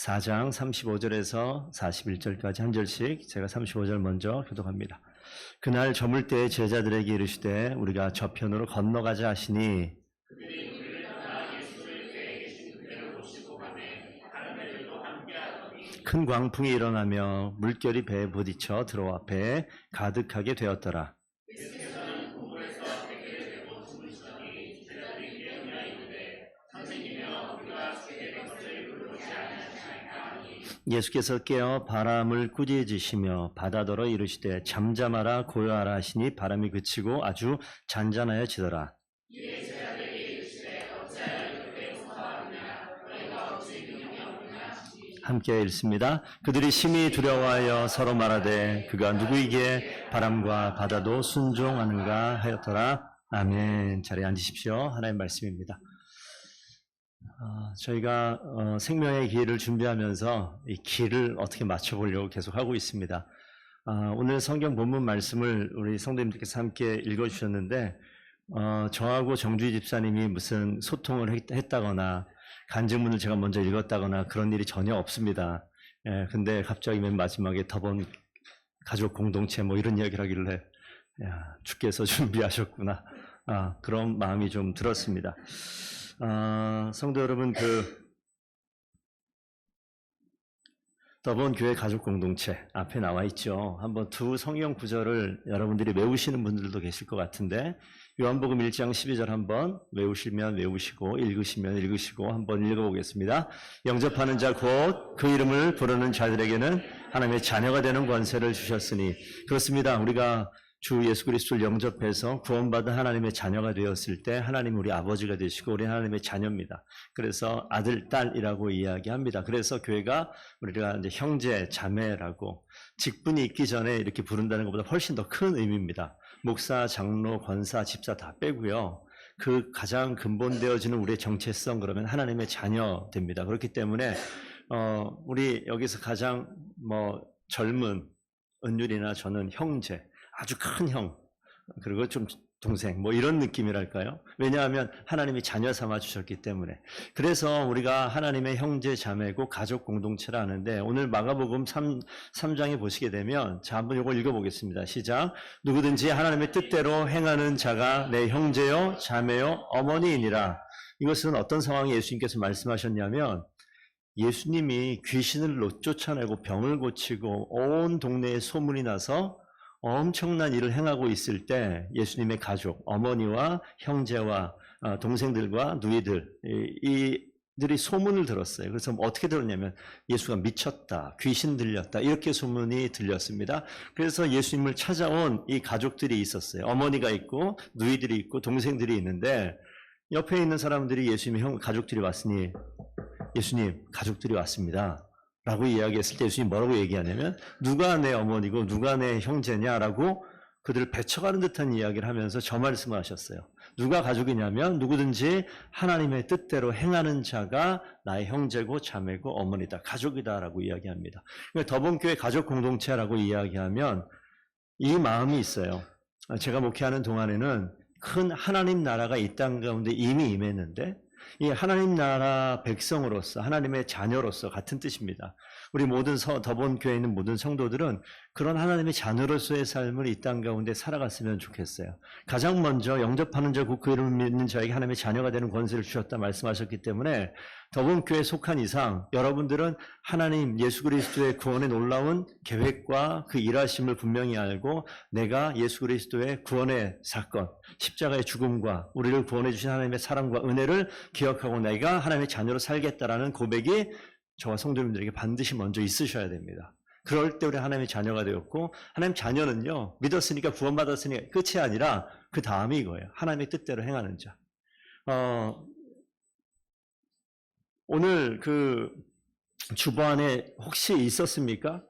4장 35절에서 41절까지 한 절씩 제가 35절 먼저 교독합니다. 그날 저물 때에 제자들에게 이르시되 우리가 저편으로 건너가자 하시니 큰 광풍이 일어나며 물결이 배에 부딪혀 들어와 배에 가득하게 되었더라. 예수께서 깨어 바람을 꾸짖으시며 바다더러 이르시되 잠잠하라 고요하라 하시니 바람이 그치고 아주 잔잔하여지더라. 함께 읽습니다. 그들이 심히 두려워하여 서로 말하되 그가 누구이기에 바람과 바다도 순종하는가 하였더라. 아멘. 자리에 앉으십시오. 하나님의 말씀입니다. 저희가 생명의 길을 준비하면서 이 길을 어떻게 맞춰보려고 계속 하고 있습니다. 오늘 성경 본문 말씀을 우리 성도님들께서 함께 읽어주셨는데 저하고 정주희 집사님이 무슨 소통을 했다거나 간증문을 제가 먼저 읽었다거나 그런 일이 전혀 없습니다. 근데 갑자기 맨 마지막에 더번 가족 공동체 뭐 이런 이야기를 하길래 주께서 준비하셨구나. 그런 마음이 좀 들었습니다. 성도 여러분, 더번 교회 가족 공동체 앞에 나와 있죠. 한번 두 성경 구절을 여러분들이 외우시는 분들도 계실 것 같은데 요한복음 1장 12절 한번 외우시면 외우시고 읽으시면 읽으시고 한번 읽어보겠습니다. 영접하는 자 곧 그 이름을 부르는 자들에게는 하나님의 자녀가 되는 권세를 주셨으니 그렇습니다. 우리가 주 예수 그리스도를 영접해서 구원받은 하나님의 자녀가 되었을 때 하나님 우리 아버지가 되시고 우리 하나님의 자녀입니다. 그래서 아들, 딸이라고 이야기합니다. 그래서 교회가 우리가 이제 형제, 자매라고 직분이 있기 전에 이렇게 부른다는 것보다 훨씬 더 큰 의미입니다. 목사, 장로, 권사, 집사 다 빼고요. 그 가장 근본되어지는 우리의 정체성 그러면 하나님의 자녀 됩니다. 그렇기 때문에 우리 여기서 가장 젊은 은율이나 저는 형제, 아주 큰 형, 그리고 좀 동생, 이런 느낌이랄까요? 왜냐하면 하나님이 자녀 삼아 주셨기 때문에. 그래서 우리가 하나님의 형제, 자매고 가족 공동체라 하는데 오늘 마가복음 3장에 보시게 되면 자, 한번 이걸 읽어보겠습니다. 시작. 누구든지 하나님의 뜻대로 행하는 자가 내 형제요, 자매요, 어머니이니라. 이것은 어떤 상황에 예수님께서 말씀하셨냐면 예수님이 귀신을 쫓아내고 병을 고치고 온 동네에 소문이 나서 엄청난 일을 행하고 있을 때 예수님의 가족, 어머니와 형제와 동생들과 누이들, 이들이 소문을 들었어요. 그래서 어떻게 들었냐면 예수가 미쳤다, 귀신 들렸다 이렇게 소문이 들렸습니다. 그래서 예수님을 찾아온 이 가족들이 있었어요. 어머니가 있고 누이들이 있고 동생들이 있는데 옆에 있는 사람들이 예수님의 가족들이 왔으니 예수님, 가족들이 왔습니다. 라고 이야기했을 때 예수님이 뭐라고 얘기하냐면 누가 내 어머니고 누가 내 형제냐라고 그들을 배척하는 듯한 이야기를 하면서 저 말씀을 하셨어요. 누가 가족이냐면 누구든지 하나님의 뜻대로 행하는 자가 나의 형제고 자매고 어머니다. 가족이다라고 이야기합니다. 그러니까 더본교회 가족 공동체라고 이야기하면 이 마음이 있어요. 제가 목회하는 동안에는 큰 하나님 나라가 이 땅 가운데 이미 임했는데 이 하나님 나라 백성으로서 하나님의 자녀로서 같은 뜻입니다. 우리 모든 더본 교회에 있는 모든 성도들은 그런 하나님의 자녀로서의 삶을 이 땅 가운데 살아갔으면 좋겠어요. 가장 먼저 영접하는 자 곧 그 이름을 믿는 자에게 하나님의 자녀가 되는 권세를 주셨다 말씀하셨기 때문에 더본 교회에 속한 이상 여러분들은 하나님 예수 그리스도의 구원의 놀라운 계획과 그 일하심을 분명히 알고 내가 예수 그리스도의 구원의 사건, 십자가의 죽음과 우리를 구원해 주신 하나님의 사랑과 은혜를 기억하고 내가 하나님의 자녀로 살겠다라는 고백이 저와 성도님들에게 반드시 먼저 있으셔야 됩니다. 그럴 때 우리 하나님의 자녀가 되었고 하나님 자녀는요 믿었으니까 구원받았으니까 끝이 아니라 그 다음이 이거예요. 하나님의 뜻대로 행하는 자. 오늘 그 주보안에 혹시 있었습니까?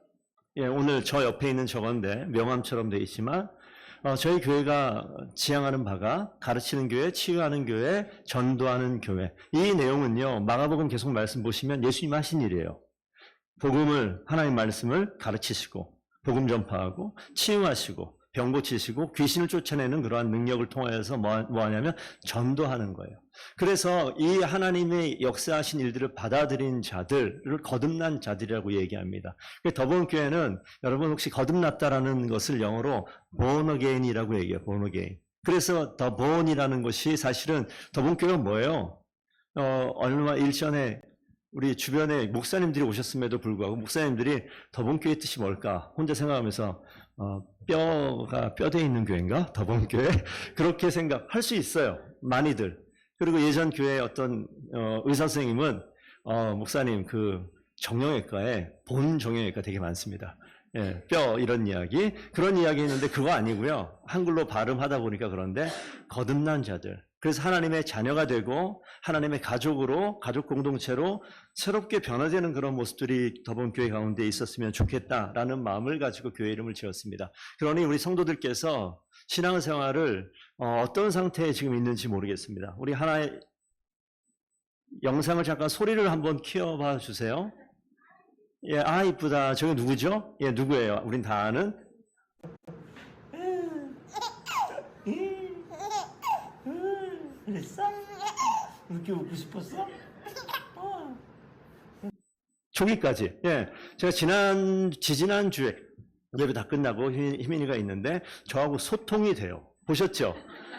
예, 오늘 저 옆에 있는 저건데 명함처럼 되어 있지만 저희 교회가 지향하는 바가 가르치는 교회, 치유하는 교회, 전도하는 교회. 이 내용은요 마가복음 계속 말씀 보시면 예수님 하신 일이에요. 복음을 하나님의 말씀을 가르치시고 복음 전파하고 치유하시고 병 고치시고 귀신을 쫓아내는 그러한 능력을 통하여서 뭐 하냐면 전도하는 거예요. 그래서 이 하나님의 역사하신 일들을 받아들인 자들을 거듭난 자들이라고 얘기합니다. 더본교회는 여러분 혹시 거듭났다라는 것을 영어로 born again이라고 얘기해요. born again. 그래서 더 born이라는 것이 사실은 더본교회가 뭐예요? 얼마 일전에 우리 주변에 목사님들이 오셨음에도 불구하고 목사님들이 더본교회 뜻이 뭘까? 혼자 생각하면서 뼈가 뼈대 있는 교회인가? 더본교회? 그렇게 생각할 수 있어요. 많이들. 그리고 예전 교회의 어떤 의사 선생님은 목사님 그 정형외과에 본 정형외과 되게 많습니다. 예, 뼈 이런 이야기 그런 이야기 했는데 그거 아니고요. 한글로 발음하다 보니까 그런데 거듭난 자들. 그래서 하나님의 자녀가 되고 하나님의 가족으로 가족 공동체로 새롭게 변화되는 그런 모습들이 더본교회 가운데 있었으면 좋겠다라는 마음을 가지고 교회 이름을 지었습니다. 그러니 우리 성도들께서 신앙생활을 어떤 상태에 지금 있는지 모르겠습니다. 우리 하나의 영상을 잠깐 소리를 한번 키워봐 주세요. 예, 이쁘다. 저게 누구죠? 예, 누구예요? 우린 다 아는. 그랬어? 그렇게 웃고 싶었어? 초기까지. 예, 제가 지지난주에 예배 다 끝나고 희민이가 있는데 저하고 소통이 돼요. 보셨죠?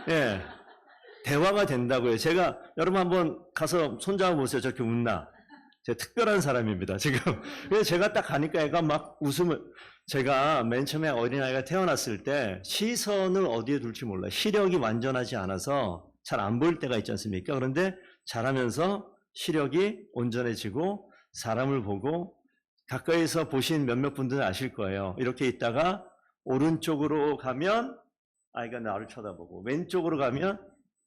예, 대화가 된다고요. 제가 여러분 한번 가서 손잡아 보세요. 저렇게 웃나? 제가 특별한 사람입니다. 지금. 그래서 제가 딱 가니까 애가 막 웃음을. 제가 맨 처음에 어린아이가 태어났을 때 시선을 어디에 둘지 몰라요. 시력이 완전하지 않아서 잘 안 보일 때가 있지 않습니까? 그런데 자라면서 시력이 온전해지고 사람을 보고 가까이서 보신 몇몇 분들은 아실 거예요. 이렇게 있다가 오른쪽으로 가면 아이가 나를 쳐다보고 왼쪽으로 가면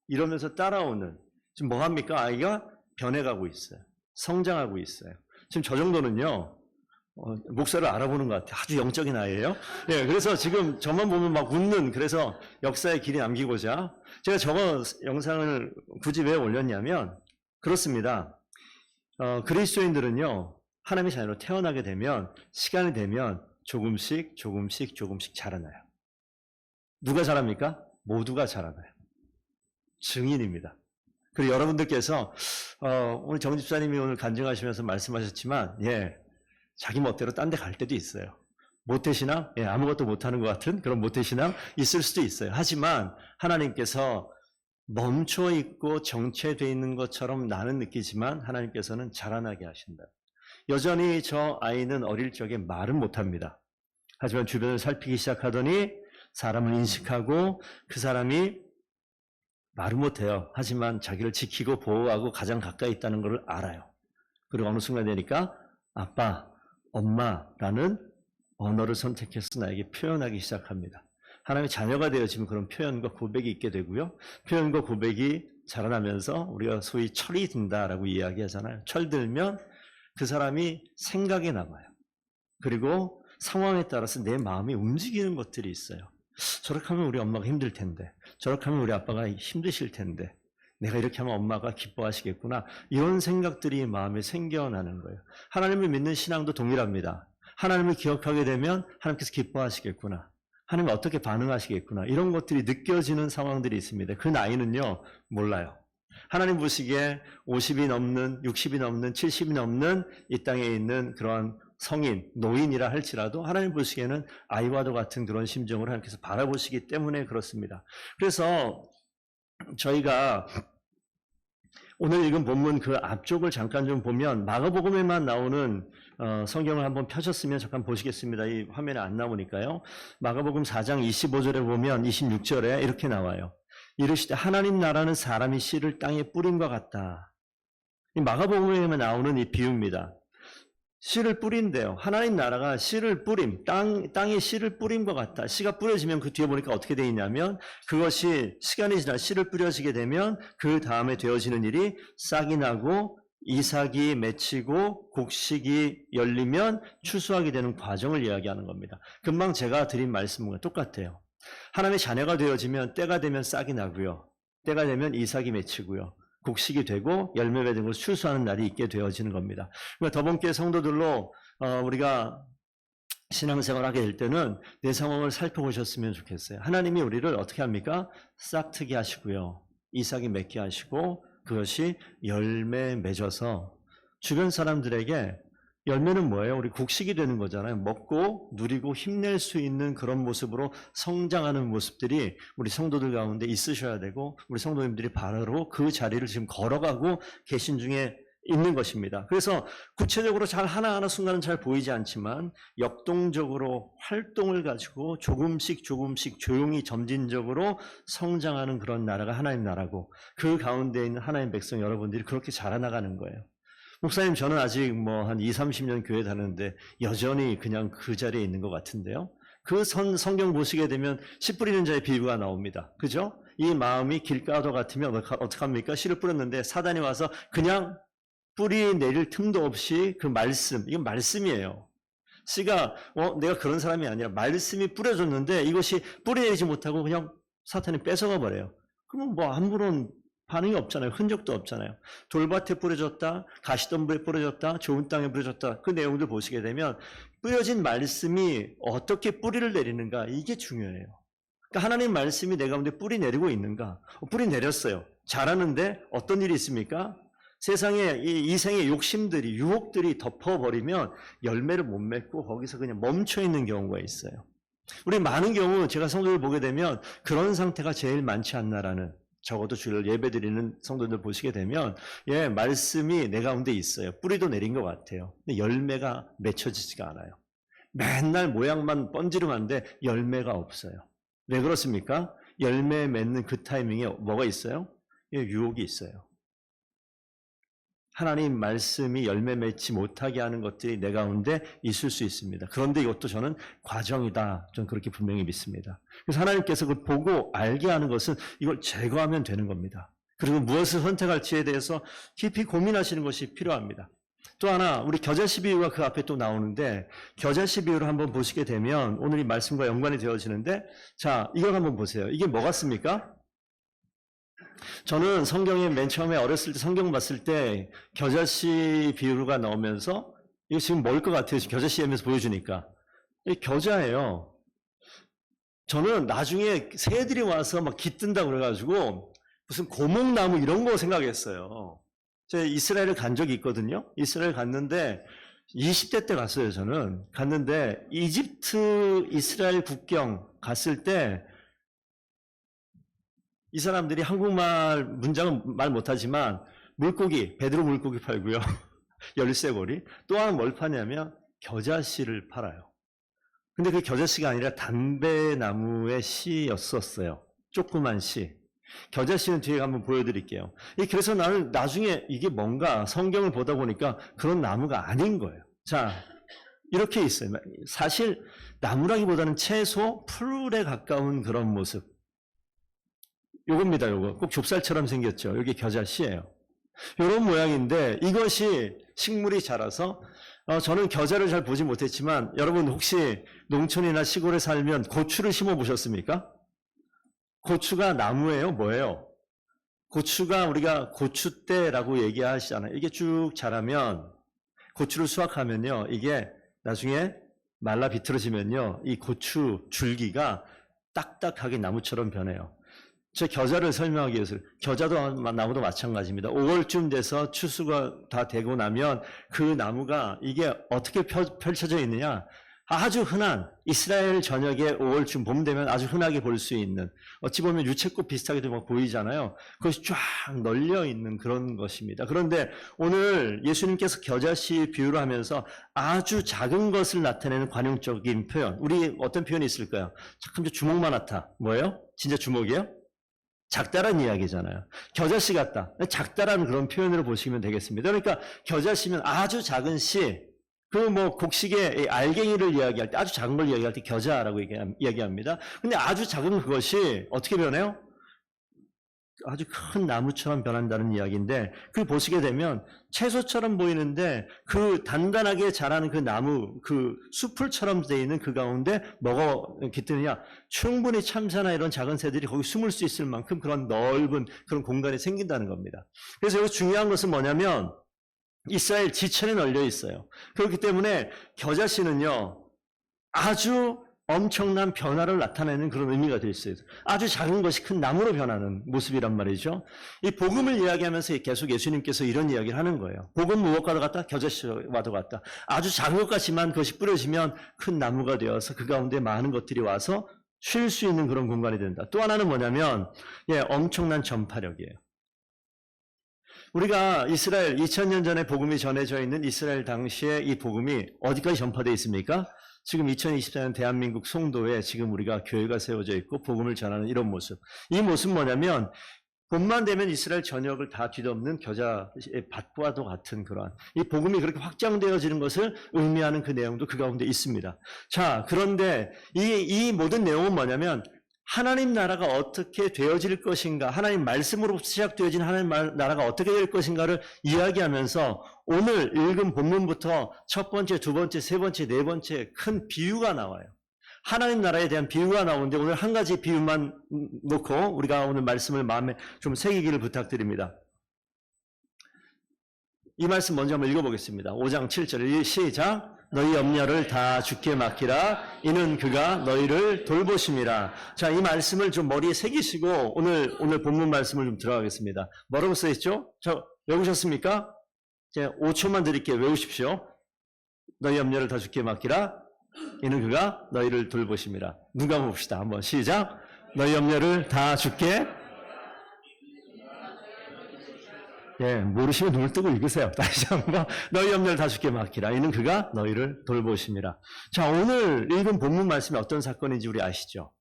이러면서 따라오는 지금 뭐합니까? 아이가 변해가고 있어요. 성장하고 있어요. 지금 저 정도는요. 목사를 알아보는 것 같아요. 아주 영적인 아이예요. 예, 그래서 지금 저만 보면 막 웃는 그래서 역사의 길이 남기고자 제가 저거 영상을 굳이 왜 올렸냐면 그렇습니다. 그리스도인들은요. 하나님의 자녀로 태어나게 되면 시간이 되면 조금씩 자라나요. 누가 자랍니까? 모두가 자라나요. 증인입니다. 그리고 여러분들께서 오늘 정 집사님이 오늘 간증하시면서 말씀하셨지만 예. 자기 멋대로 딴 데 갈 때도 있어요. 모태신앙? 예, 아무것도 못하는 것 같은 그런 모태신앙 있을 수도 있어요. 하지만 하나님께서 멈춰 있고 정체되어 있는 것처럼 나는 느끼지만 하나님께서는 자라나게 하신다. 여전히 저 아이는 어릴 적에 말은 못합니다. 하지만 주변을 살피기 시작하더니 사람을 인식하고 그 사람이 말은 못해요. 하지만 자기를 지키고 보호하고 가장 가까이 있다는 것을 알아요. 그리고 어느 순간 되니까 아빠, 엄마라는 언어를 선택해서 나에게 표현하기 시작합니다. 하나님의 자녀가 되어지면 그런 표현과 고백이 있게 되고요. 표현과 고백이 자라나면서 우리가 소위 철이 든다라고 이야기하잖아요. 철들면 그 사람이 생각에 남아요. 그리고 상황에 따라서 내 마음이 움직이는 것들이 있어요. 저렇게 하면 우리 엄마가 힘들 텐데, 저렇게 하면 우리 아빠가 힘드실 텐데, 내가 이렇게 하면 엄마가 기뻐하시겠구나. 이런 생각들이 마음에 생겨나는 거예요. 하나님을 믿는 신앙도 동일합니다. 하나님을 기억하게 되면 하나님께서 기뻐하시겠구나. 하나님 어떻게 반응하시겠구나. 이런 것들이 느껴지는 상황들이 있습니다. 그 나이는요, 몰라요. 하나님 보시기에 50이 넘는, 60이 넘는, 70이 넘는 이 땅에 있는 그러한 성인, 노인이라 할지라도 하나님 보시기에는 아이와도 같은 그런 심정을 하나님께서 바라보시기 때문에 그렇습니다. 그래서 저희가 오늘 읽은 본문 그 앞쪽을 잠깐 좀 보면 마가복음에만 나오는 성경을 한번 펴셨으면 잠깐 보시겠습니다. 이 화면에 안 나오니까요. 마가복음 4장 25절에 보면 26절에 이렇게 나와요. 이르시되 하나님 나라는 사람이 씨를 땅에 뿌림과 같다. 이 마가복음에만 나오는 이 비유입니다. 씨를 뿌린대요. 하나님 나라가 씨를 뿌림, 땅에 씨를 뿌림과 같다. 씨가 뿌려지면 그 뒤에 보니까 어떻게 되어 있냐면 그것이 시간이 지나 씨를 뿌려지게 되면 그 다음에 되어지는 일이 싹이 나고 이삭이 맺히고 곡식이 열리면 추수하게 되는 과정을 이야기하는 겁니다. 금방 제가 드린 말씀과 똑같아요. 하나님의 자녀가 되어지면 때가 되면 싹이 나고요. 때가 되면 이삭이 맺히고요. 곡식이 되고 열매가 되는 것을 추수하는 날이 있게 되어지는 겁니다. 그러니까 더본교회 성도들로 우리가 신앙생활 하게 될 때는 내 상황을 살펴보셨으면 좋겠어요. 하나님이 우리를 어떻게 합니까? 싹트게 하시고요. 이삭이 맺게 하시고 그것이 열매 맺어서 주변 사람들에게 열매는 뭐예요? 우리 곡식이 되는 거잖아요. 먹고 누리고 힘낼 수 있는 그런 모습으로 성장하는 모습들이 우리 성도들 가운데 있으셔야 되고 우리 성도님들이 바로 그 자리를 지금 걸어가고 계신 중에 있는 것입니다. 그래서 구체적으로 잘 하나하나 순간은 잘 보이지 않지만 역동적으로 활동을 가지고 조금씩 조용히 점진적으로 성장하는 그런 나라가 하나님 나라고 그 가운데 있는 하나님 백성 여러분들이 그렇게 자라나가는 거예요. 목사님, 저는 아직 한 20, 30년 교회 다녔는데 여전히 그냥 그 자리에 있는 것 같은데요. 그 성경 보시게 되면 씨 뿌리는 자의 비유가 나옵니다. 그죠? 이 마음이 길가도 같으면 어떡합니까? 씨를 뿌렸는데 사단이 와서 그냥 뿌리 내릴 틈도 없이 그 말씀, 이건 말씀이에요. 씨가 내가 그런 사람이 아니라 말씀이 뿌려졌는데 이것이 뿌리 내리지 못하고 그냥 사탄이 뺏어가 버려요. 그러면 아무런 반응이 없잖아요. 흔적도 없잖아요. 돌밭에 뿌려졌다, 가시덤불에 뿌려졌다, 좋은 땅에 뿌려졌다. 그 내용들 보시게 되면 뿌려진 말씀이 어떻게 뿌리를 내리는가, 이게 중요해요. 그러니까 하나님 말씀이 내 가운데 뿌리 내리고 있는가? 뿌리 내렸어요. 잘하는데 어떤 일이 있습니까? 세상에 이생의 욕심들이, 유혹들이 덮어버리면 열매를 못 맺고 거기서 그냥 멈춰있는 경우가 있어요. 우리 많은 경우 제가 성도를 보게 되면 그런 상태가 제일 많지 않나라는, 적어도 주일 예배드리는 성도들 보시게 되면 말씀이 내 가운데 있어요. 뿌리도 내린 것 같아요. 근데 열매가 맺혀지지가 않아요. 맨날 모양만 번지름한데 열매가 없어요. 왜 그렇습니까? 열매 맺는 그 타이밍에 뭐가 있어요? 유혹이 있어요. 하나님 말씀이 열매 맺지 못하게 하는 것들이 내 가운데 있을 수 있습니다. 그런데 이것도 저는 과정이다. 저는 그렇게 분명히 믿습니다. 그래서 하나님께서 그걸 보고 알게 하는 것은 이걸 제거하면 되는 겁니다. 그리고 무엇을 선택할지에 대해서 깊이 고민하시는 것이 필요합니다. 또 하나, 우리 겨자씨 비유가 그 앞에 또 나오는데, 겨자씨 비유를 한번 보시게 되면 오늘 이 말씀과 연관이 되어지는데, 자, 이걸 한번 보세요. 이게 뭐 같습니까? 저는 성경에 맨 처음에 어렸을 때 성경 봤을 때 겨자씨 비유가 나오면서 이거 지금 뭘 것 같아요? 겨자씨 하면서 보여주니까. 이게 겨자예요. 저는 나중에 새들이 와서 막 깃든다고 그래가지고 무슨 고목나무 이런 거 생각했어요. 제가 이스라엘을 간 적이 있거든요. 이스라엘 갔는데 20대 때 갔어요. 저는 갔는데 이집트 이스라엘 국경 갔을 때 이 사람들이 한국말 문장은 말 못하지만 물고기, 배드로 물고기 팔고요. 열쇠고리. 또 하나 뭘 파냐면 겨자씨를 팔아요. 근데 그 겨자씨가 아니라 담배나무의 씨였었어요. 조그만 씨. 겨자씨는 뒤에 한번 보여드릴게요. 그래서 나는 나중에 이게 뭔가 성경을 보다 보니까 그런 나무가 아닌 거예요. 자, 이렇게 있어요. 사실 나무라기보다는 채소, 풀에 가까운 그런 모습. 요겁니다, 요거. 꼭 좁쌀처럼 생겼죠. 여기 겨자씨예요. 요런 모양인데 이것이 식물이 자라서 저는 겨자를 잘 보지 못했지만 여러분 혹시 농촌이나 시골에 살면 고추를 심어 보셨습니까? 고추가 나무예요? 뭐예요? 고추가 우리가 고추대라고 얘기하시잖아요. 이게 쭉 자라면 고추를 수확하면요. 이게 나중에 말라 비틀어지면요. 이 고추 줄기가 딱딱하게 나무처럼 변해요. 제 겨자를 설명하기 위해서 겨자도 나무도 마찬가지입니다. 5월쯤 돼서 추수가 다 되고 나면 그 나무가 이게 어떻게 펼쳐져 있느냐, 아주 흔한 이스라엘 전역에 5월쯤 봄 되면 아주 흔하게 볼 수 있는, 어찌 보면 유채꽃 비슷하게도 막 보이잖아요. 그것이 쫙 널려 있는 그런 것입니다. 그런데 오늘 예수님께서 겨자씨 비유를 하면서 아주 작은 것을 나타내는 관용적인 표현, 우리 어떤 표현이 있을까요? 참 주먹만 하다. 뭐예요? 진짜 주먹이에요? 작다란 이야기잖아요. 겨자씨 같다. 작다라는 그런 표현으로 보시면 되겠습니다. 그러니까 겨자씨면 아주 작은 씨, 곡식의 알갱이를 이야기할 때, 아주 작은 걸 이야기할 때 겨자라고 이야기합니다. 근데 아주 작은 그것이 어떻게 변해요? 아주 큰 나무처럼 변한다는 이야기인데, 그걸 보시게 되면 채소처럼 보이는데 그 단단하게 자라는 그 나무, 그 숲풀처럼 되어 있는 그 가운데 뭐가 깃드느냐? 충분히 참새나 이런 작은 새들이 거기 숨을 수 있을 만큼 그런 넓은 그런 공간이 생긴다는 겁니다. 그래서 여기 중요한 것은 뭐냐면 이스라엘 지천에 널려 있어요. 그렇기 때문에 겨자씨는요, 아주 엄청난 변화를 나타내는 그런 의미가 될 수 있어요. 아주 작은 것이 큰 나무로 변하는 모습이란 말이죠. 이 복음을 이야기하면서 계속 예수님께서 이런 이야기를 하는 거예요. 복음 무엇과도 같다? 겨자씨와도 같다. 아주 작은 것 같지만 그것이 뿌려지면 큰 나무가 되어서 그 가운데 많은 것들이 와서 쉴 수 있는 그런 공간이 된다. 또 하나는 뭐냐면 엄청난 전파력이에요. 우리가 이스라엘 2000년 전에 복음이 전해져 있는 이스라엘 당시에 이 복음이 어디까지 전파되어 있습니까? 지금 2024년 대한민국 송도에 지금 우리가 교회가 세워져 있고 복음을 전하는 이런 모습. 이 모습 뭐냐면 봄만 되면 이스라엘 전역을 다 뒤덮는 겨자밭과도 같은 그러한 이 복음이 그렇게 확장되어지는 것을 의미하는 그 내용도 그 가운데 있습니다. 자, 그런데 이 모든 내용은 뭐냐면 하나님 나라가 어떻게 되어질 것인가, 하나님 말씀으로 시작되어진 하나님 나라가 어떻게 될 것인가를 이야기하면서 오늘 읽은 본문부터 첫 번째, 두 번째, 세 번째, 네 번째 큰 비유가 나와요. 하나님 나라에 대한 비유가 나오는데 오늘 한 가지 비유만 놓고 우리가 오늘 말씀을 마음에 좀 새기기를 부탁드립니다. 이 말씀 먼저 한번 읽어보겠습니다. 5장 7절 시작. 너희 염려를 다 주께 맡기라. 이는 그가 너희를 돌보심이라. 자, 이 말씀을 좀 머리에 새기시고 오늘 본문 말씀을 좀 들어가겠습니다. 뭐라고 써있죠? 외우셨습니까? 이제 5초만 드릴게요. 외우십시오. 너희 염려를 다 주께 맡기라. 이는 그가 너희를 돌보심이라. 눈 감아봅시다. 한번 시작. 너희 염려를 다 주께. 모르시면 눈을 뜨고 읽으세요. 다시 한번. 너희 염려를 다 주께 맡기라. 이는 그가 너희를 돌보심이라. 자, 오늘 읽은 본문 말씀이 어떤 사건인지 우리 아시죠?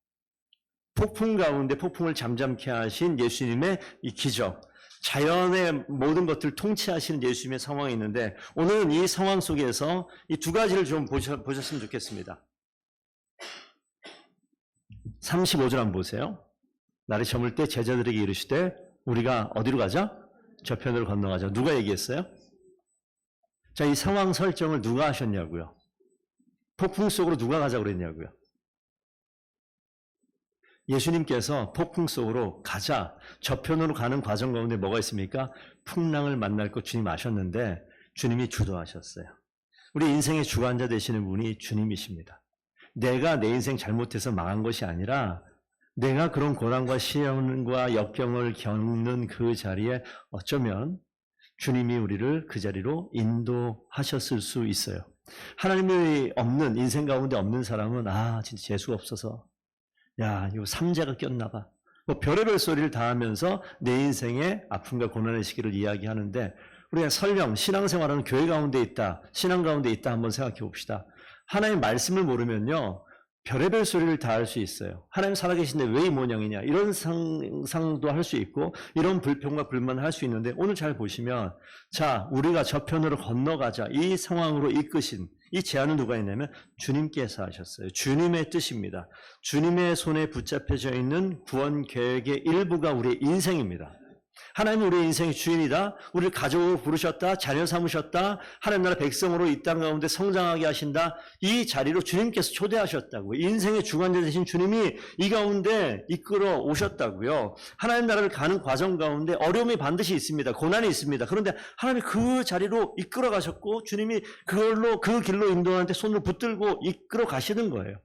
폭풍 가운데 폭풍을 잠잠케 하신 예수님의 이 기적. 자연의 모든 것들을 통치하시는 예수님의 상황이 있는데 오늘은 이 상황 속에서 이 두 가지를 좀 보셨으면 좋겠습니다. 35절 한번 보세요. 날이 저물 때 제자들에게 이르시되 우리가 어디로 가자? 저편으로 건너가자. 누가 얘기했어요? 자, 이 상황 설정을 누가 하셨냐고요? 폭풍 속으로 누가 가자고 그랬냐고요? 예수님께서 폭풍 속으로 가자, 저편으로 가는 과정 가운데 뭐가 있습니까? 풍랑을 만날 것 주님 아셨는데 주님이 주도하셨어요. 우리 인생의 주관자 되시는 분이 주님이십니다. 내가 내 인생 잘못해서 망한 것이 아니라 내가 그런 고난과 시험과 역경을 겪는 그 자리에 어쩌면 주님이 우리를 그 자리로 인도하셨을 수 있어요. 하나님이 없는, 인생 가운데 없는 사람은 진짜 재수가 없어서 이거 삼재가 꼈나 봐. 뭐 별의별 소리를 다 하면서 내 인생의 아픔과 고난의 시기를 이야기하는데 우리가 설령 신앙생활하는 교회 가운데 있다, 신앙 가운데 있다 한번 생각해 봅시다. 하나님의 말씀을 모르면요. 별의별 소리를 다 할 수 있어요. 하나님 살아계신데 왜 이 모양이냐 이런 상상도 할 수 있고 이런 불평과 불만을 할 수 있는데 오늘 잘 보시면 자 우리가 저편으로 건너가자 이 상황으로 이끄신 이 제안은 누가 했냐면 주님께서 하셨어요. 주님의 뜻입니다. 주님의 손에 붙잡혀져 있는 구원 계획의 일부가 우리의 인생입니다. 하나님은 우리의 인생의 주인이다. 우리를 가족으로 부르셨다. 자녀 삼으셨다. 하나님 나라 백성으로 이 땅 가운데 성장하게 하신다. 이 자리로 주님께서 초대하셨다고. 인생의 주관자 되신 주님이 이 가운데 이끌어 오셨다고요. 하나님 나라를 가는 과정 가운데 어려움이 반드시 있습니다. 고난이 있습니다. 그런데 하나님이 그 자리로 이끌어 가셨고 주님이 그 길로 인도하는데 손을 붙들고 이끌어 가시는 거예요.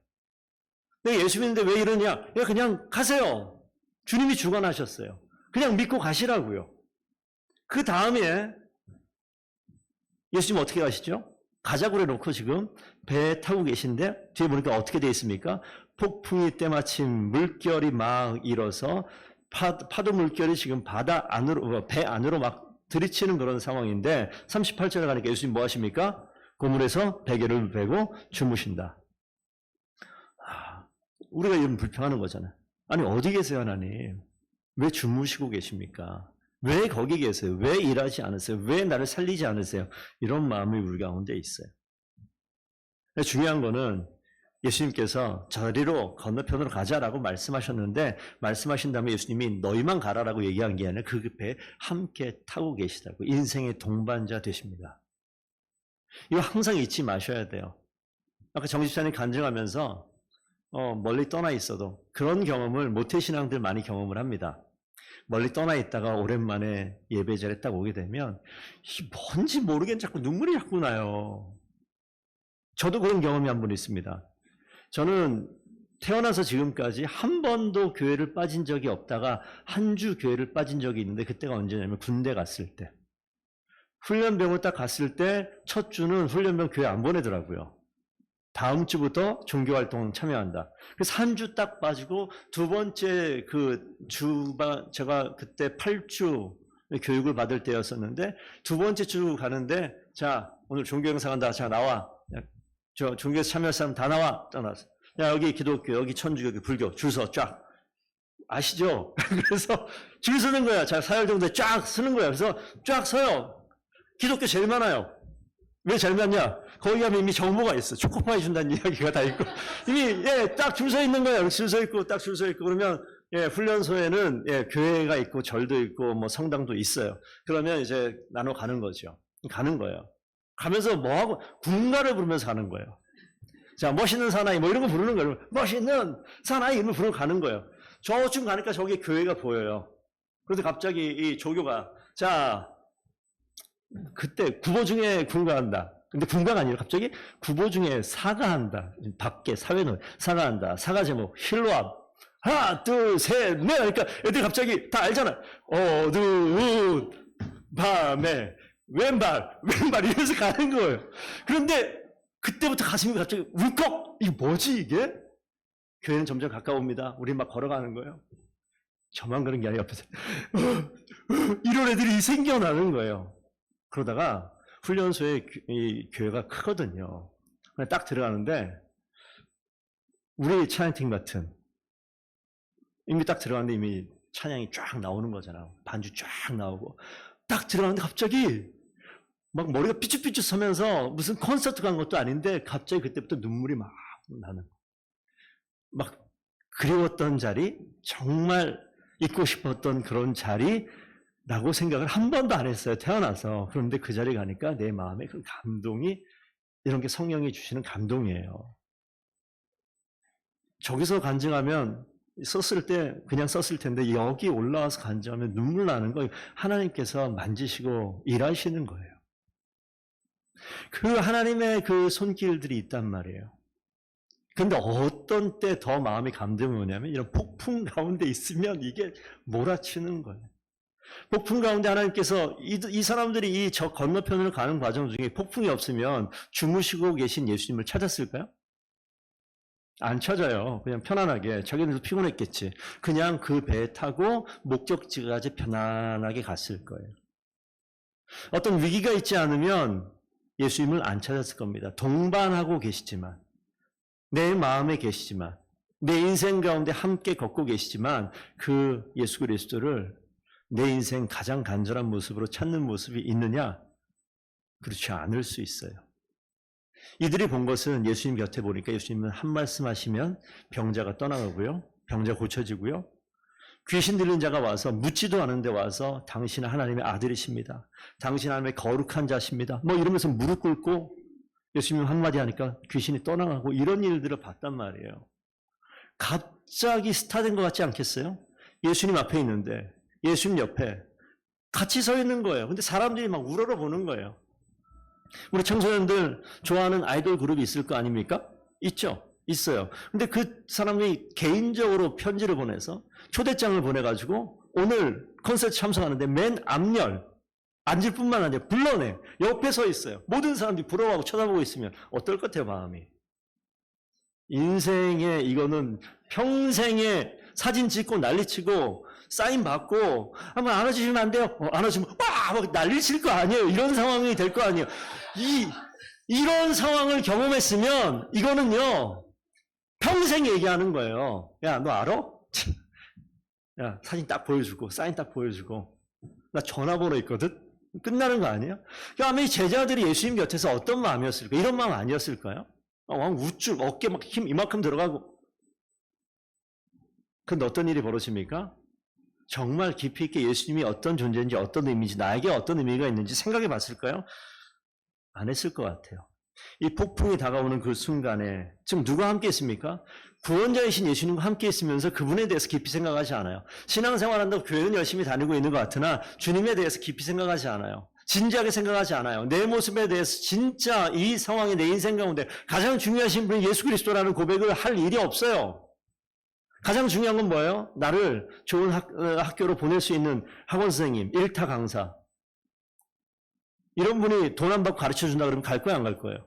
근데 예수 믿는데 왜 이러냐? 그냥 가세요. 주님이 주관하셨어요. 그냥 믿고 가시라고요. 그 다음에 예수님 어떻게 가시죠? 가자고 해놓고 지금 배 타고 계신데 뒤에 보니까 어떻게 돼 있습니까? 폭풍이 때마침 물결이 막 일어서 파도 물결이 지금 바다 안으로 배 안으로 막 들이치는 그런 상황인데 38절에 가니까 예수님 뭐 하십니까? 고물에서 베개를 베고 주무신다. 우리가 이런 불평하는 거잖아요. 아니 어디 계세요 하나님? 왜 주무시고 계십니까? 왜 거기 계세요? 왜 일하지 않으세요? 왜 나를 살리지 않으세요? 이런 마음이 우리 가운데 있어요. 중요한 거는 예수님께서 저리로 건너편으로 가자라고 말씀하셨는데 말씀하신 다음에 예수님이 너희만 가라라고 얘기한 게 아니라 그 배에 함께 타고 계시다고. 인생의 동반자 되십니다. 이거 항상 잊지 마셔야 돼요. 아까 정집사님 간증하면서 멀리 떠나 있어도 그런 경험을 모태신앙들 많이 경험을 합니다. 멀리 떠나 있다가 오랜만에 예배 자리에 딱 오게 되면 뭔지 모르겠는 자꾸 눈물이 자꾸 나요. 저도 그런 경험이 한 번 있습니다. 저는 태어나서 지금까지 한 번도 교회를 빠진 적이 없다가 한 주 교회를 빠진 적이 있는데 그때가 언제냐면 군대 갔을 때. 훈련병을 딱 갔을 때 첫 주는 훈련병 교회 안 보내더라고요. 다음 주부터 종교활동 참여한다. 그래서 한 주 딱 빠지고 두 번째 제가 그때 8주 교육을 받을 때였었는데 두 번째 주 가는데 자 오늘 종교 행사 간다. 자 나와. 저 종교에서 참여할 사람 다 나와. 딱 나왔어. 야 여기 기독교, 여기 천주교, 여기 불교 줄 서 쫙. 아시죠? 그래서 줄 서는 거야. 자 사열정도에 쫙 서는 거야. 그래서 쫙 서요. 기독교 제일 많아요. 왜 제일 많냐? 거기 가면 이미 정보가 있어. 초코파이 준다는 이야기가 다 있고 이미 딱 줄 서 있는 거예요. 줄 서 있고 딱 줄 서 있고 그러면 훈련소에는 교회가 있고 절도 있고 뭐 성당도 있어요. 그러면 이제 나눠 가는 거죠. 가는 거예요. 가면서 뭐 하고 군가를 부르면서 가는 거예요. 자 멋있는 사나이 뭐 이런 거 부르는 거예요. 멋있는 사나이 이름을 부르고 가는 거예요. 저쯤 가니까 저기 교회가 보여요. 그런데 갑자기 이 조교가 자 그때 구보 중에 군가한다. 근데 군가가 아니라 갑자기 구보 중에 사가한다. 밖에 사회는 사가한다. 사가 제목 힐로암. 하나 둘 셋 넷. 그러니까 애들이 갑자기 다 알잖아. 어두운 밤에 왼발 이러면서 가는 거예요. 그런데 그때부터 가슴이 갑자기 울컥. 이게 뭐지 이게? 교회는 점점 가까웁니다. 우리 막 걸어가는 거예요. 저만 그런 게 아니라 옆에서 이런 애들이 생겨나는 거예요. 그러다가 훈련소에 이 교회가 크거든요. 딱 들어가는데 우리 찬양팀 같은 이미 딱 들어갔는데 이미 찬양이 쫙 나오는 거잖아. 반주 쫙 나오고 딱 들어가는데 갑자기 막 머리가 삐죽삐죽 서면서 무슨 콘서트 간 것도 아닌데 갑자기 그때부터 눈물이 막 나는 막 그리웠던 자리 정말 있고 싶었던 그런 자리라고 생각을 한 번도 안 했어요. 태어나서. 그런데 그 자리 가니까 내 마음에 그 감동이 이런 게 성령이 주시는 감동이에요. 저기서 간증하면 썼을 때 그냥 썼을 텐데 여기 올라와서 간증하면 눈물 나는 거예요. 하나님께서 만지시고 일하시는 거예요. 그 하나님의 그 손길들이 있단 말이에요. 근데 어떤 때 더 마음이 감동이 오냐면 이런 폭풍 가운데 있으면 이게 몰아치는 거예요. 폭풍 가운데 하나님께서 이 사람들이 이 저 건너편으로 가는 과정 중에 폭풍이 없으면 주무시고 계신 예수님을 찾았을까요? 안 찾아요. 그냥 편안하게. 자기들도 피곤했겠지. 그냥 그 배에 타고 목적지까지 편안하게 갔을 거예요. 어떤 위기가 있지 않으면 예수님을 안 찾았을 겁니다. 동반하고 계시지만, 내 마음에 계시지만, 내 인생 가운데 함께 걷고 계시지만 그 예수 그리스도를 내 인생 가장 간절한 모습으로 찾는 모습이 있느냐? 그렇지 않을 수 있어요. 이들이 본 것은 예수님 곁에 보니까 예수님은 한 말씀 하시면 병자가 떠나가고요. 병자 고쳐지고요. 귀신 들린 자가 와서 묻지도 않은데 와서 당신은 하나님의 아들이십니다. 당신 하나님의 거룩한 자십니다. 뭐 이러면서 무릎 꿇고 예수님 한마디 하니까 귀신이 떠나가고 이런 일들을 봤단 말이에요. 갑자기 스타된 것 같지 않겠어요? 예수님 앞에 있는데 예수님 옆에 같이 서 있는 거예요. 근데 사람들이 막 우러러 보는 거예요. 우리 청소년들 좋아하는 아이돌 그룹이 있을 거 아닙니까? 있죠? 있어요. 근데 그 사람이 개인적으로 편지를 보내서 초대장을 보내가지고 오늘 콘서트 참석하는데 맨 앞열 앉을 뿐만 아니라 불러내 옆에 서 있어요. 모든 사람들이 부러워하고 쳐다보고 있으면 어떨 것 같아요, 마음이? 인생에 이거는 평생에 사진 찍고 난리치고 사인 받고 한번 안아주시면 안 돼요? 안아주면 와! 막 난리칠 거 아니에요. 이런 상황이 될 거 아니에요. 이런 상황을 경험했으면 이거는요 평생 얘기하는 거예요. 야, 너 알아? 야, 사진 딱 보여주고 사인 딱 보여주고 나 전화번호 있거든? 끝나는 거 아니에요? 아마 이 제자들이 예수님 곁에서 어떤 마음이었을까? 이런 마음 아니었을까요? 왕 우쭐 어깨 막 힘 이만큼 들어가고. 근데 어떤 일이 벌어집니까? 정말 깊이 있게 예수님이 어떤 존재인지 어떤 의미인지 나에게 어떤 의미가 있는지 생각해 봤을까요? 안 했을 것 같아요. 이 폭풍이 다가오는 그 순간에 지금 누가 함께 있습니까? 구원자이신 예수님과 함께 있으면서 그분에 대해서 깊이 생각하지 않아요. 신앙생활한다고 교회는 열심히 다니고 있는 것 같으나 주님에 대해서 깊이 생각하지 않아요. 진지하게 생각하지 않아요. 내 모습에 대해서 진짜 이 상황이 내 인생 가운데 가장 중요하신 분이 예수 그리스도라는 고백을 할 일이 없어요. 가장 중요한 건 뭐예요? 나를 좋은 학교로 보낼 수 있는 학원 선생님, 일타 강사. 이런 분이 돈 안 받고 가르쳐 준다 그러면 갈 거야, 안 갈 거예요?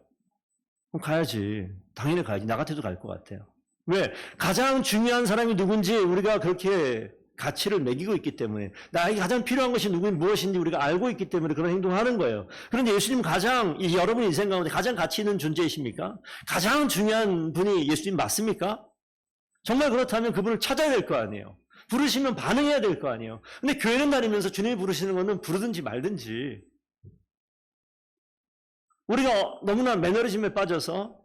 그럼 가야지. 당연히 가야지. 나 같아도 갈 것 같아요. 왜? 가장 중요한 사람이 누군지 우리가 그렇게 가치를 매기고 있기 때문에, 나에게 가장 필요한 것이 무엇인지 우리가 알고 있기 때문에 그런 행동을 하는 거예요. 그런데 예수님 여러분 인생 가운데 가장 가치 있는 존재이십니까? 가장 중요한 분이 예수님 맞습니까? 정말 그렇다면 그분을 찾아야 될 거 아니에요. 부르시면 반응해야 될 거 아니에요. 근데 교회는 다니면서 주님이 부르시는 거는 부르든지 말든지. 우리가 너무나 매너리즘에 빠져서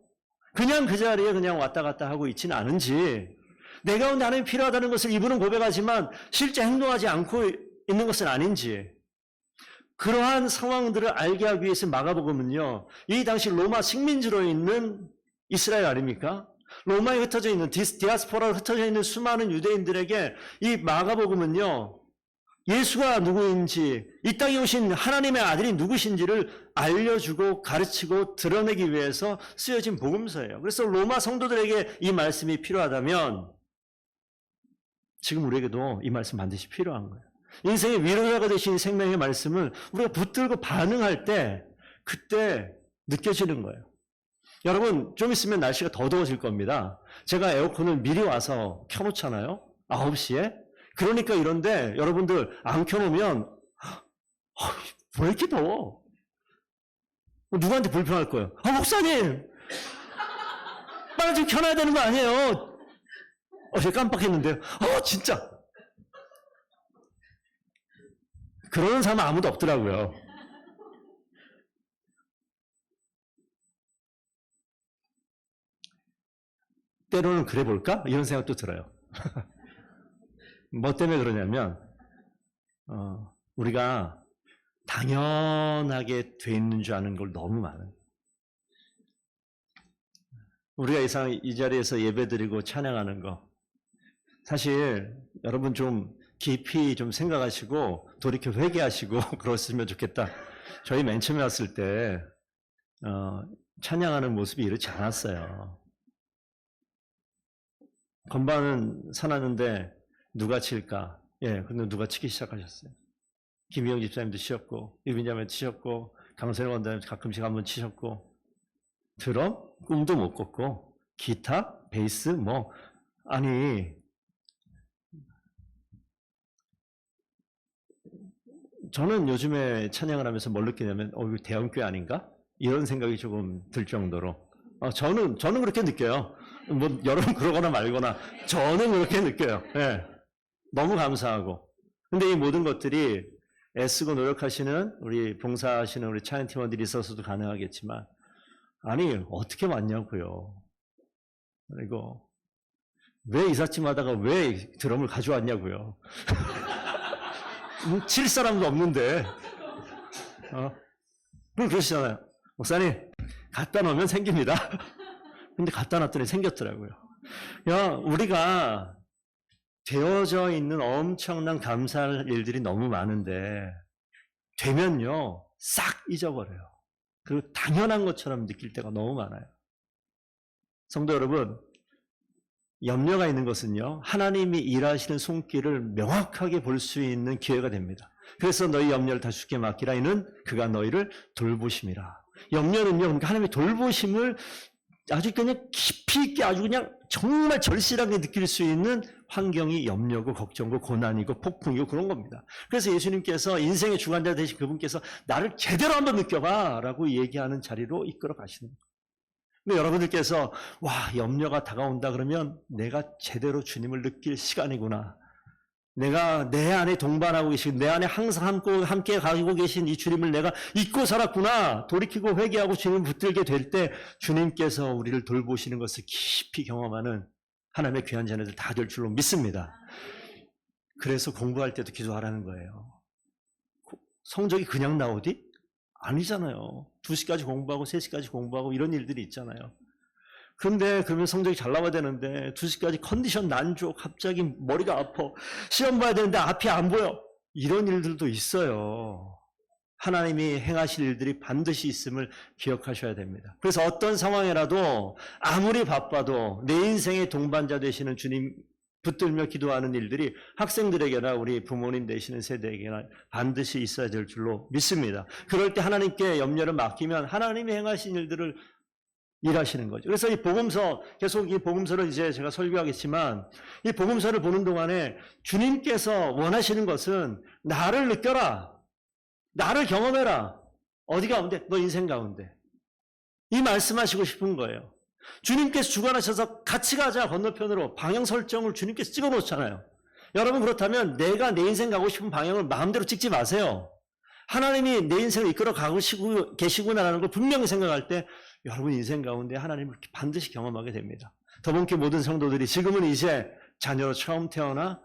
그냥 그 자리에 그냥 왔다 갔다 하고 있지는 않은지, 내 가운데 하나님이 필요하다는 것을 이분은 고백하지만 실제 행동하지 않고 있는 것은 아닌지, 그러한 상황들을 알게 하기 위해서 마가복음은요, 이 당시 로마 식민지로 있는 이스라엘 아닙니까? 로마에 흩어져 있는 디아스포라로 흩어져 있는 수많은 유대인들에게 이 마가복음은요, 예수가 누구인지, 이 땅에 오신 하나님의 아들이 누구신지를 알려주고 가르치고 드러내기 위해서 쓰여진 복음서예요. 그래서 로마 성도들에게 이 말씀이 필요하다면 지금 우리에게도 이 말씀 반드시 필요한 거예요. 인생의 위로자가 되신 생명의 말씀을 우리가 붙들고 반응할 때 그때 느껴지는 거예요. 여러분, 좀 있으면 날씨가 더 더워질 겁니다. 제가 에어컨을 미리 와서 켜놓잖아요. 9시에. 그러니까 이런데 여러분들 안 켜놓으면 왜 이렇게 더워? 누구한테 불평할 거예요? 목사님! 빨리 좀 켜놔야 되는 거 아니에요? 제가 깜빡했는데요. 진짜. 그러는 사람은 아무도 없더라고요. 때로는 그래 볼까? 이런 생각도 들어요. 뭐 때문에 그러냐면, 우리가 당연하게 돼 있는 줄 아는 걸 너무 많아요. 우리가 이상 이 자리에서 예배드리고 찬양하는 거, 사실 여러분 좀 깊이 좀 생각하시고 돌이켜 회개하시고 그러시면 좋겠다. 저희 맨 처음에 왔을 때 찬양하는 모습이 이렇지 않았어요. 건반은 사놨는데 누가 칠까? 근데 누가 치기 시작하셨어요. 김희영 집사님도 치셨고, 유빈자매도 치셨고, 강선영 원장님 가끔씩 한번 치셨고, 드럼? 꿈도 못 꿨고, 기타? 베이스? 아니, 저는 요즘에 찬양을 하면서 뭘 느끼냐면, 이거 대형교회 아닌가? 이런 생각이 조금 들 정도로. 저는 그렇게 느껴요. 여러분 그러거나 말거나, 저는 그렇게 느껴요. 너무 감사하고. 근데 이 모든 것들이 애쓰고 노력하시는 우리 봉사하시는 우리 찬양팀원들이 있어서도 가능하겠지만, 아니 어떻게 왔냐고요. 그리고 왜 이삿짐 하다가 왜 드럼을 가져왔냐고요. 칠 사람도 없는데. 그럼 그러시잖아요. 목사님 갖다 놓으면 생깁니다. 근데 갖다 놨더니 생겼더라고요. 우리가 되어져 있는 엄청난 감사할 일들이 너무 많은데 되면요 싹 잊어버려요. 그리고 당연한 것처럼 느낄 때가 너무 많아요. 성도 여러분, 염려가 있는 것은요, 하나님이 일하시는 손길을 명확하게 볼 수 있는 기회가 됩니다. 그래서 너희 염려를 다 주께 맡기라. 이는 그가 너희를 돌보심이라. 염려는요, 그러니까 하나님의 돌보심을 아주 그냥 깊이 있게 아주 그냥 정말 절실하게 느낄 수 있는 환경이 염려고 걱정고 고난이고 폭풍이고 그런 겁니다. 그래서 예수님께서 인생의 주관자 되신 그분께서 나를 제대로 한번 느껴봐 라고 얘기하는 자리로 이끌어 가시는 거예요. 근데 여러분들께서 염려가 다가온다 그러면 내가 제대로 주님을 느낄 시간이구나. 내가 내 안에 동반하고 계신, 내 안에 항상 함께 가지고 계신 이 주님을 내가 잊고 살았구나. 돌이키고 회개하고 주님을 붙들게 될 때 주님께서 우리를 돌보시는 것을 깊이 경험하는 하나님의 귀한 자녀들 다 될 줄로 믿습니다. 그래서 공부할 때도 기도하라는 거예요. 성적이 그냥 나오디? 아니잖아요. 2시까지 공부하고 3시까지 공부하고 이런 일들이 있잖아요. 그런데 그러면 성적이 잘 나와야 되는데 2시까지 컨디션 난조, 갑자기 머리가 아파, 시험 봐야 되는데 앞이 안 보여, 이런 일들도 있어요. 하나님이 행하실 일들이 반드시 있음을 기억하셔야 됩니다. 그래서 어떤 상황이라도 아무리 바빠도 내 인생의 동반자 되시는 주님 붙들며 기도하는 일들이 학생들에게나 우리 부모님 되시는 세대에게나 반드시 있어야 될 줄로 믿습니다. 그럴 때 하나님께 염려를 맡기면 하나님이 행하신 일들을 일하시는 거죠. 그래서 이 복음서, 계속 이 복음서를 이제 제가 설교하겠지만, 이 복음서를 보는 동안에 주님께서 원하시는 것은 나를 느껴라. 나를 경험해라. 어디 가운데? 너 인생 가운데. 이 말씀하시고 싶은 거예요. 주님께서 주관하셔서 같이 가자 건너편으로 방향 설정을 주님께서 찍어 놓잖아요. 여러분 그렇다면 내가 내 인생 가고 싶은 방향을 마음대로 찍지 마세요. 하나님이 내 인생을 이끌어 가고 계시구나라는 걸 분명히 생각할 때 여러분 인생 가운데 하나님을 반드시 경험하게 됩니다. 더본교회 모든 성도들이 지금은 이제 자녀로 처음 태어나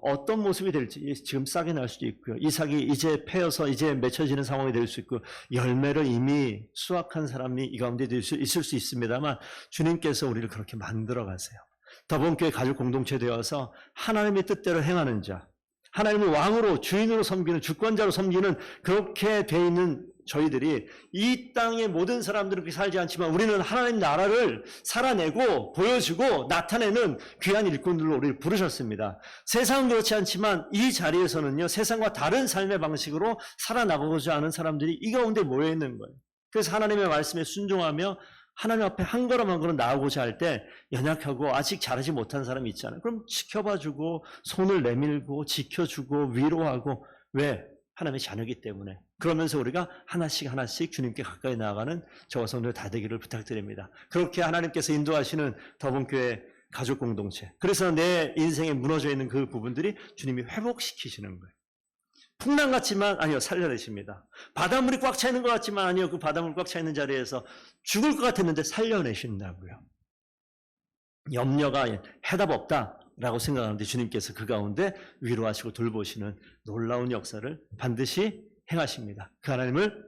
어떤 모습이 될지 지금 싹이 날 수도 있고요. 이 싹이 이제 패여서 이제 맺혀지는 상황이 될 수 있고 열매를 이미 수확한 사람이 이 가운데 있을 수 있습니다만 주님께서 우리를 그렇게 만들어 가세요. 더본교회 가족 공동체 되어서 하나님의 뜻대로 행하는 자, 하나님을 왕으로 주인으로 섬기는 주권자로 섬기는 그렇게 돼 있는 저희들이 이 땅의 모든 사람들은 그렇게 살지 않지만 우리는 하나님 나라를 살아내고 보여주고 나타내는 귀한 일꾼들로 우리를 부르셨습니다. 세상은 그렇지 않지만 이 자리에서는요, 세상과 다른 삶의 방식으로 살아나가고자 하는 사람들이 이 가운데 모여 있는 거예요. 그래서 하나님의 말씀에 순종하며 하나님 앞에 한 걸음 한 걸음 나아가고자 할 때 연약하고 아직 잘하지 못한 사람이 있잖아요. 그럼 지켜봐주고 손을 내밀고 지켜주고 위로하고, 왜? 하나님의 자녀이기 때문에. 그러면서 우리가 하나씩 하나씩 주님께 가까이 나아가는 저와 성도들 다 되기를 부탁드립니다. 그렇게 하나님께서 인도하시는 더본교회 가족 공동체, 그래서 내 인생에 무너져 있는 그 부분들이 주님이 회복시키시는 거예요. 풍랑 같지만 아니요, 살려내십니다. 바닷물이 꽉 차 있는 것 같지만 아니요, 그 바닷물 꽉 차 있는 자리에서 죽을 것 같았는데 살려내신다고요. 염려가 해답 없다라고 생각하는데 주님께서 그 가운데 위로하시고 돌보시는 놀라운 역사를 반드시 행하십니다. 그 하나님을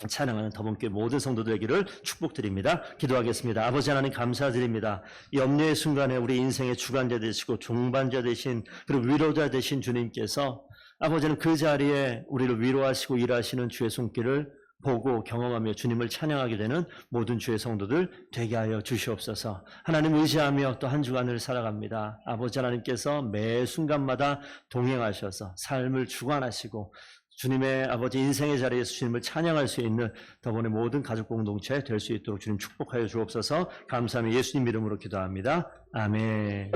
찬양하는 더본교회 모든 성도들에게를 축복드립니다. 기도하겠습니다. 아버지 하나님 감사드립니다. 염려의 순간에 우리 인생의 주관자 되시고 종반자 되신 그리고 위로자 되신 주님께서 아버지는 그 자리에 우리를 위로하시고 일하시는 주의 손길을 보고 경험하며 주님을 찬양하게 되는 모든 주의 성도들 되게 하여 주시옵소서. 하나님 의지하며 또 한 주간을 살아갑니다. 아버지 하나님께서 매 순간마다 동행하셔서 삶을 주관하시고 주님의 아버지 인생의 자리에서 주님을 찬양할 수 있는 더본의 모든 가족 공동체 될 수 있도록 주님 축복하여 주옵소서. 감사하며 예수님 이름으로 기도합니다. 아멘.